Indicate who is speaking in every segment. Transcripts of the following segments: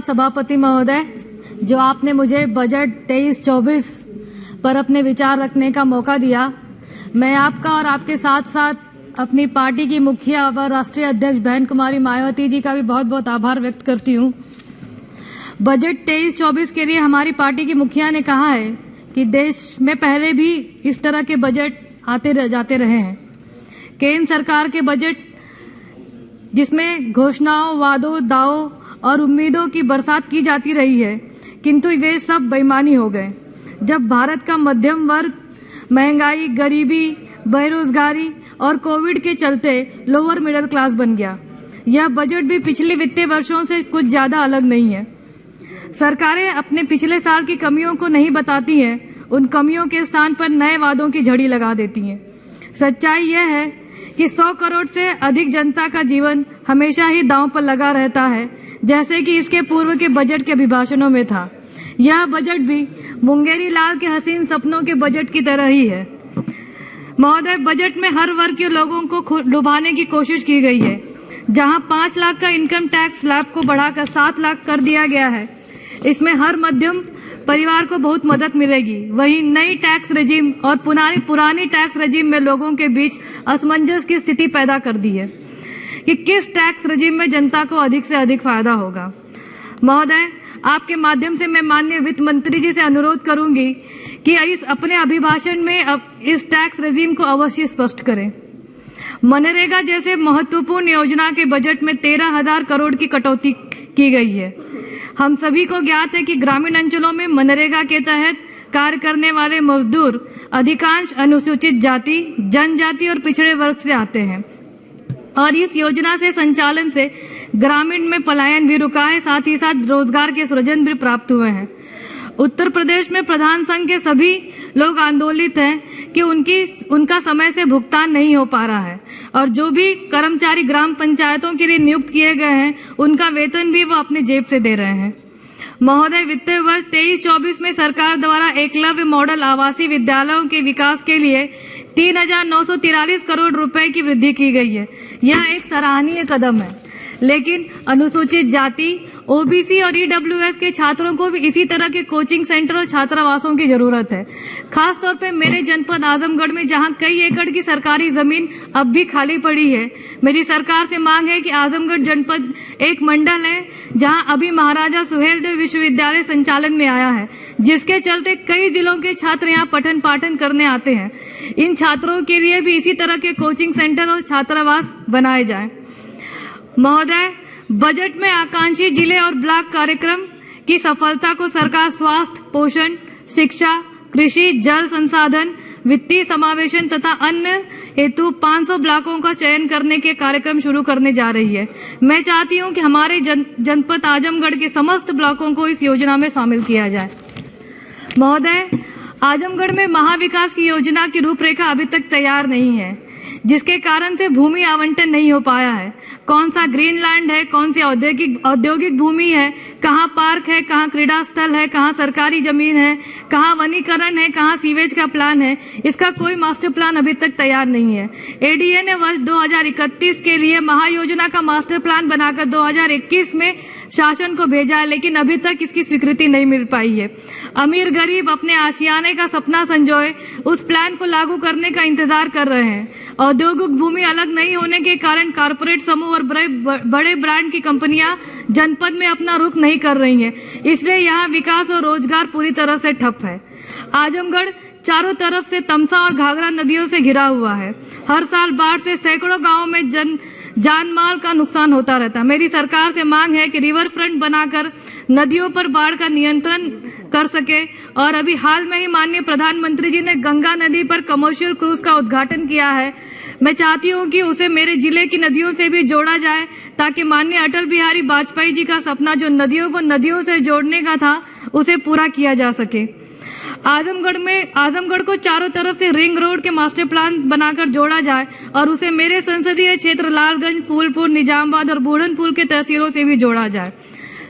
Speaker 1: सभापति महोदय, जो आपने मुझे बजट 23-24 पर अपने विचार रखने का मौका दिया। मैं आपका और आपके साथ साथ अपनी पार्टी की मुखिया व राष्ट्रीय अध्यक्ष बहन कुमारी मायावती जी का भी बहुत बहुत आभार व्यक्त करती हूँ। बजट 23-24 के लिए हमारी पार्टी की मुखिया ने कहा है कि देश में पहले भी इस तरह के बजट आते जाते रहे हैं। केंद्र सरकार के बजट जिसमें घोषणाओं, वादों, दावों और उम्मीदों की बरसात की जाती रही है, किंतु वे सब बेईमानी हो गए। जब भारत का मध्यम वर्ग महंगाई, गरीबी, बेरोजगारी और कोविड के चलते लोअर मिडिल क्लास बन गया। यह बजट भी पिछले वित्तीय वर्षों से कुछ ज्यादा अलग नहीं है। सरकारें अपने पिछले साल की कमियों को नहीं बताती हैं, उन कमियों के स्थान पर नए वादों की झड़ी लगा देती हैं। सच्चाई यह है कि 100 करोड़ से अधिक जनता का जीवन हमेशा ही दांव पर लगा रहता है, जैसे कि इसके पूर्व के बजट के अभिभाषणों में था। यह बजट भी मुंगेरी लाल के हसीन सपनों के बजट की तरह ही है। महोदय, बजट में हर वर्ग के लोगों को डुबाने की कोशिश की गई है। जहां 5 लाख का इनकम टैक्स स्लैब को बढ़ाकर 7 लाख कर दिया गया है, इसमें हर मध्यम परिवार को बहुत मदद मिलेगी। वहीं नई टैक्स रेजिम और पुरानी टैक्स रेजिम में लोगों के बीच असमंजस की स्थिति पैदा कर दी है कि किस टैक्स रेजिम में जनता को अधिक से अधिक फायदा होगा। महोदय, आपके माध्यम से मैं माननीय वित्त मंत्री जी से अनुरोध करूंगी कि इस अपने अभिभाषण में इस टैक्स रेजिम को अवश्य स्पष्ट करें। मनरेगा जैसे महत्वपूर्ण योजना के बजट में 13,000 करोड़ की कटौती की गई है। हम सभी को ज्ञात है कि ग्रामीण अंचलों में मनरेगा के तहत कार्य करने वाले मजदूर अधिकांश अनुसूचित जाति, जनजाति और पिछड़े वर्ग से आते हैं और इस योजना से संचालन से ग्रामीण में पलायन भी रुका है, साथ ही साथ रोजगार के सृजन भी प्राप्त हुए हैं। उत्तर प्रदेश में प्रधान संघ के सभी लोग आंदोलित हैं कि उनका समय से भुगतान नहीं हो पा रहा है और जो भी कर्मचारी ग्राम पंचायतों के लिए नियुक्त किए गए हैं, उनका वेतन भी वो अपने जेब से दे रहे हैं। महोदय, वित्तीय वर्ष 23-24 में सरकार द्वारा एकलव्य मॉडल आवासीय विद्यालयों के विकास के लिए 3,943 करोड़ रुपए की वृद्धि की गई है। यह एक सराहनीय कदम है, लेकिन अनुसूचित जाति, ओबीसी और ईडब्ल्यूएस के छात्रों को भी इसी तरह के कोचिंग सेंटर और छात्रावासों की जरूरत है। खास तौर पे मेरे जनपद आजमगढ़ में, जहां कई एकड़ की सरकारी जमीन अब भी खाली पड़ी है, मेरी सरकार से मांग है कि आजमगढ़ जनपद एक मंडल है जहां अभी महाराजा सुहेलदेव विश्वविद्यालय संचालन में आया है, जिसके चलते कई जिलों के छात्र यहाँ पठन पाठन करने आते हैं। इन छात्रों के लिए भी इसी तरह के कोचिंग सेंटर और छात्रावास बनाए जाएं। महोदय, बजट में आकांक्षी जिले और ब्लॉक कार्यक्रम की सफलता को सरकार स्वास्थ्य, पोषण, शिक्षा, कृषि, जल संसाधन, वित्तीय समावेशन तथा अन्य हेतु 500 ब्लॉकों का चयन करने के कार्यक्रम शुरू करने जा रही है। मैं चाहती हूं कि हमारे जनपद आजमगढ़ के समस्त ब्लॉकों को इस योजना में शामिल किया जाए। महोदय, आजमगढ़ में महाविकास की योजना की रूपरेखा अभी तक तैयार नहीं है, जिसके कारण से भूमि आवंटन नहीं हो पाया है। कौन सा ग्रीन लैंड है, कौन सी औद्योगिक भूमि है, कहाँ पार्क है, कहाँ क्रीड़ा स्थल है, कहाँ सरकारी जमीन है, कहाँ वनीकरण है, कहाँ सीवेज का प्लान है, इसका कोई मास्टर प्लान अभी तक तैयार नहीं है। एडीए ने वर्ष 2031 के लिए महायोजना का मास्टर प्लान बनाकर 2021 में शासन को भेजा है, लेकिन अभी तक इसकी स्वीकृति नहीं मिल पाई है। अमीर गरीब अपने आशियाने का सपना संजोए उस प्लान को लागू करने का इंतजार कर रहे हैं। औद्योगिक भूमि अलग नहीं होने के कारण कारपोरेट समूह और बड़े ब्रांड की कंपनियां जनपद में अपना रुख नहीं कर रही हैं, इसलिए यहाँ विकास और रोजगार पूरी तरह से ठप है। आजमगढ़ चारों तरफ से तमसा और घाघरा नदियों से घिरा हुआ है। हर साल बाढ़ से सैकड़ों गांवों में जान माल का नुकसान होता रहता है। मेरी सरकार से मांग है कि रिवर फ्रंट बनाकर नदियों पर बाढ़ का नियंत्रण कर सके। और अभी हाल में ही माननीय प्रधानमंत्री जी ने गंगा नदी पर कमर्शियल क्रूज का उद्घाटन किया है। मैं चाहती हूं कि उसे मेरे जिले की नदियों से भी जोड़ा जाए, ताकि माननीय अटल बिहारी वाजपेयी जी का सपना जो नदियों को नदियों से जोड़ने का था, उसे पूरा किया जा सके। आजमगढ़ को चारों तरफ से रिंग रोड के मास्टर प्लान बनाकर जोड़ा जाए और उसे मेरे संसदीय क्षेत्र लालगंज, फूलपुर, निजामबाद और बूढ़नपुर के तहसीलों से भी जोड़ा जाए।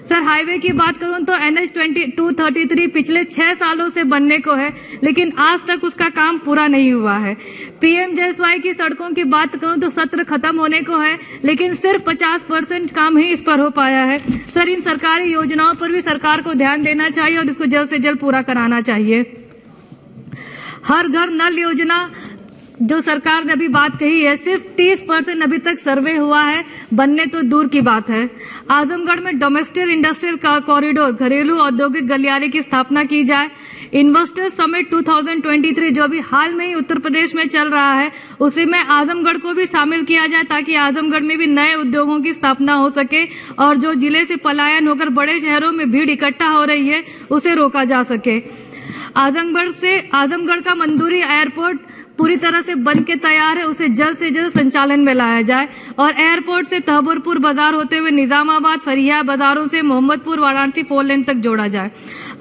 Speaker 1: सर हाईवे की बात करूं तो NH 233 पिछले 6 सालों से बनने को है, लेकिन आज तक उसका काम पूरा नहीं हुआ है। PMJSY की सड़कों की बात करूं तो सत्र खत्म होने को है, लेकिन सिर्फ 50% काम ही इस पर हो पाया है। सर इन सरकारी योजनाओं पर भी सरकार को ध्यान देना चाहिए और इसको जल्द से जल्द पूरा कराना चाहिए। हर घर नल योजना जो सरकार ने अभी बात कही है, सिर्फ 30% अभी तक सर्वे हुआ है, बनने तो दूर की बात है। आजमगढ़ में डोमेस्टिक इंडस्ट्रियल कॉरिडोर घरेलू औद्योगिक गलियारे की स्थापना की जाए। इन्वेस्टर्स समिट 2023 जो अभी हाल में ही उत्तर प्रदेश में चल रहा है, उसी में आजमगढ़ को भी शामिल किया जाए ताकि आजमगढ़ में भी नए उद्योगों की स्थापना हो सके और जो जिले से पलायन होकर बड़े शहरों में भीड़ इकट्ठा हो रही है उसे रोका जा सके। आजमगढ़ का मंदूरी एयरपोर्ट पूरी तरह से बन के तैयार है, उसे जल्द से जल्द संचालन में लाया जाए और एयरपोर्ट से तहबरपुर बाजार होते हुए निजामाबाद फरिया बाजारों से मोहम्मदपुर वाराणसी 4 लेन तक जोड़ा जाए।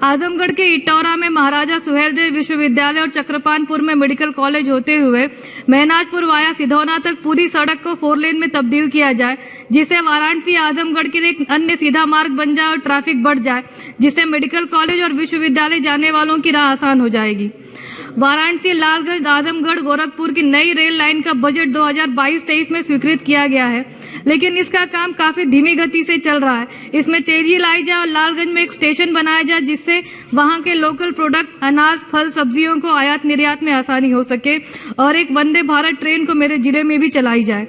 Speaker 1: आजमगढ़ के इटौरा में महाराजा सुहेलदेव विश्वविद्यालय और चक्रपानपुर में मेडिकल कॉलेज होते हुए महनाजपुर वाया सिधौना तक पूरी सड़क को 4 लेन में तब्दील किया जाए, जिससे वाराणसी आजमगढ़ के लिए एक अन्य सीधा मार्ग बन जाए और ट्रैफिक बढ़ जाए, जिससे मेडिकल कॉलेज और विश्वविद्यालय जाने वालों की राह आसान हो जाएगी। वाराणसी लालगंज आजमगढ़ गोरखपुर की नई रेल लाइन का बजट 2022-23 में स्वीकृत किया गया है, लेकिन इसका काम काफी धीमी गति से चल रहा है। इसमें तेजी लाई जाए और लालगंज में एक स्टेशन बनाया जाए जिससे वहां के लोकल प्रोडक्ट अनाज फल सब्जियों को आयात निर्यात में आसानी हो सके और एक वंदे भारत ट्रेन को मेरे जिले में भी चलाई जाए।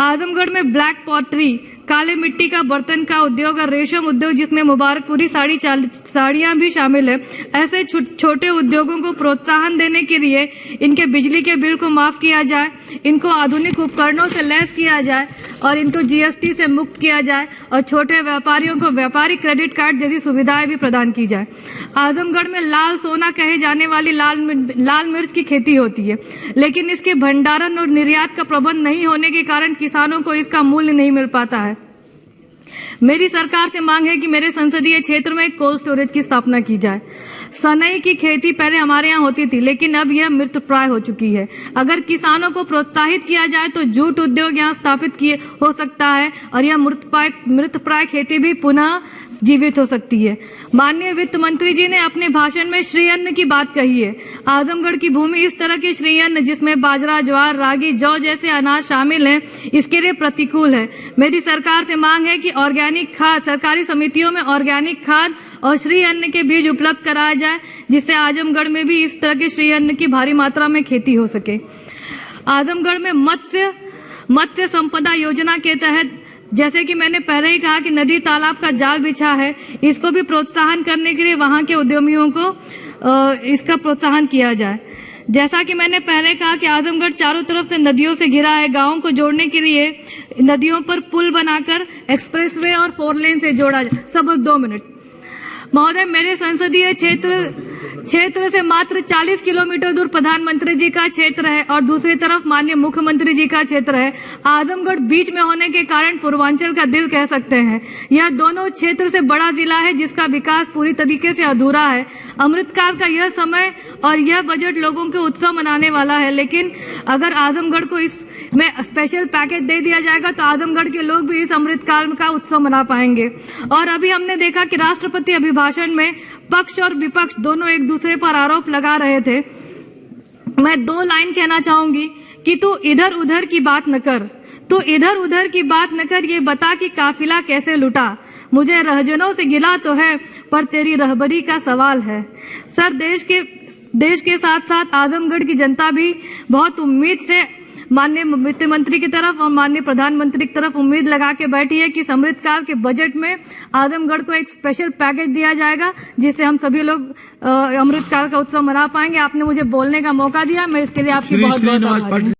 Speaker 1: आजमगढ़ में ब्लैक पॉटरी काले मिट्टी का बर्तन का उद्योग और रेशम उद्योग जिसमें मुबारकपुरी साड़ियां भी शामिल है, ऐसे छोटे उद्योगों को प्रोत्साहन देने के लिए इनके बिजली के बिल को माफ किया जाए, इनको आधुनिक उपकरणों से लैस किया जाए और इनको GST से मुक्त किया जाए और छोटे व्यापारियों को व्यापारी क्रेडिट कार्ड जैसी सुविधाएं भी प्रदान की जाए। आजमगढ़ में लाल सोना कहे जाने वाली लाल मिर्च की खेती होती है, लेकिन इसके भंडारण और निर्यात का प्रबंध नहीं होने के कारण किसानों को इसका मूल्य नहीं मिल पाता है। मेरी सरकार से मांग है कि मेरे संसदीय क्षेत्र में एक कोल्ड स्टोरेज की स्थापना की जाए। सनई की खेती पहले हमारे यहाँ होती थी, लेकिन अब यह मृतप्राय हो चुकी है। अगर किसानों को प्रोत्साहित किया जाए तो जूट उद्योग यहाँ स्थापित हो सकता है और यह मृतप्राय खेती भी पुनः जीवित हो सकती है। माननीय वित्त मंत्री जी ने अपने भाषण में श्री अन्न की बात कही है। आजमगढ़ की भूमि इस तरह के श्री अन्न जिसमें बाजरा, ज्वार, रागी, जौ जैसे अनाज शामिल हैं, इसके लिए प्रतिकूल है। मेरी सरकार से मांग है कि ऑर्गेनिक खाद सरकारी समितियों में ऑर्गेनिक खाद और श्री अन्न के बीज उपलब्ध कराया जाए, जिससे आजमगढ़ में भी इस तरह के श्री अन्न की भारी मात्रा में खेती हो सके। आजमगढ़ में मत्स्य संपदा योजना के तहत जैसे कि मैंने पहले ही कहा कि नदी तालाब का जाल बिछा है, इसको भी प्रोत्साहन करने के लिए वहां के उद्यमियों को इसका प्रोत्साहन किया जाए। जैसा कि मैंने पहले कहा कि आजमगढ़ चारों तरफ से नदियों से घिरा है, गांवों को जोड़ने के लिए नदियों पर पुल बनाकर एक्सप्रेसवे और 4 लेन से जोड़ा जाए। सब 2 मिनट महोदय, मेरे संसदीय क्षेत्र से मात्र 40 किलोमीटर दूर प्रधानमंत्री जी का क्षेत्र है और दूसरी तरफ माननीय मुख्यमंत्री जी का क्षेत्र है। आजमगढ़ बीच में होने के कारण पूर्वांचल का दिल कह सकते हैं। यह दोनों क्षेत्र से बड़ा जिला है जिसका विकास पूरी तरीके से अधूरा है। अमृतकाल का यह समय और यह बजट लोगों के उत्सव मनाने वाला है, लेकिन अगर आजमगढ़ को इसमें स्पेशल पैकेज दे दिया जाएगा तो आजमगढ़ के लोग भी इस अमृतकाल का उत्सव मना पाएंगे। और अभी हमने देखा कि राष्ट्रपति अभिभाषण में पक्ष और विपक्ष दोनों एक दूसरे पर आरोप लगा रहे थे। मैं 2 लाइन कहना चाहूंगी कि तू इधर उधर की बात न कर, ये बता कि काफिला कैसे लुटा। मुझे रहजनों से गिला तो है पर तेरी रहबरी का सवाल है। सर देश के साथ साथ आजमगढ़ की जनता भी बहुत उम्मीद से माननीय वित्त मंत्री की तरफ और माननीय प्रधानमंत्री की तरफ उम्मीद लगा के बैठी है कि अमृतकाल के बजट में आजमगढ़ को एक स्पेशल पैकेज दिया जाएगा, जिससे हम सभी लोग अमृतकाल का उत्सव मना पाएंगे। आपने मुझे बोलने का मौका दिया, मैं इसके लिए आपकी बहुत बहुत आभारी हूं।